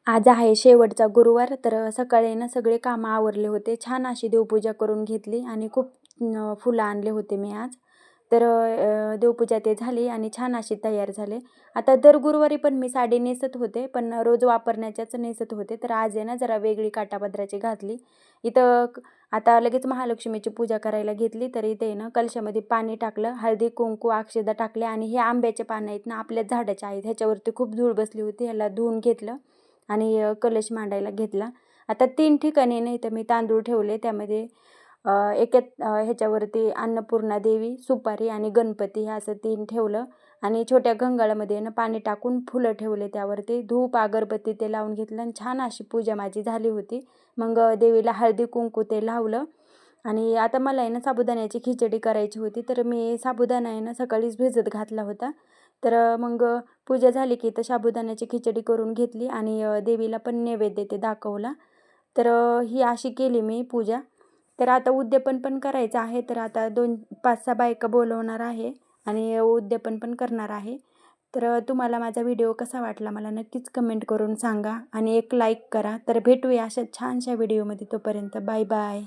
आज आहे शेवटचा गुरुवार, तर सकाळी ना सगळे कामं आवरले होते. छान अशी देवपूजा करून घेतली आणि खूप फुलं आणले होते मी आज. तर देवपूजा ते झाली आणि छान अशी तयार झाले. आता दर गुरुवारी पण मी साडी नेसत होते, पण रोज वापरण्याच्याच नेसत होते. तर आज आहे ना जरा वेगळी काठापदराची घातली. इथं आता लगेच महालक्ष्मीची पूजा करायला घेतली, तर इथे आहे ना कलशामध्ये पाणी टाकलं, हळदी, कुंकू, अक्षता टाकल्या आणि हे आंब्याचे पानं आहेत ना आपल्याच झाडाचे आहेत. ह्याच्यावरती खूप धूळ बसली होती. ह्याला धुवून घेतलं आणि कलश मांडायला घेतला. आता 3 ठिकाणी नाही तर मी तांदूळ ठेवले. त्यामध्ये एकात ह्याच्यावरती अन्नपूर्णा देवी, सुपारी आणि गणपती हे असं 3 ठेवलं आणि छोट्या गंगाळामध्ये ना पाणी टाकून फुलं ठेवले. त्यावरती धूप, अगरबत्ती ते लावून घेतलं आणि छान अशी पूजा माझी झाली होती. मग देवीला हळदी कुंकू ते लावलं आणि आता मला आहे ना साबुदाण्याची खिचडी करायची होती. तर मी साबुदाणा आहे ना सकाळीच भिजत घातला होता. तर मग पूजा झाली की तर साबुदाण्याची खिचडी करून घेतली आणि देवीला पण नैवेद्य ते दाखवला. तर ही अशी केली मी पूजा. तर आता उद्यापन पण करायचं आहे. तर आता 5-6 बायका बोलवणार आहे आणि उद्यापन पण करणार आहे. तर तुम्हाला माझा व्हिडिओ कसा वाटला मला नक्कीच कमेंट करून सांगा आणि एक लाईक करा. तर भेटूया अशा छानशा व्हिडिओमध्ये. तोपर्यंत बाय बाय.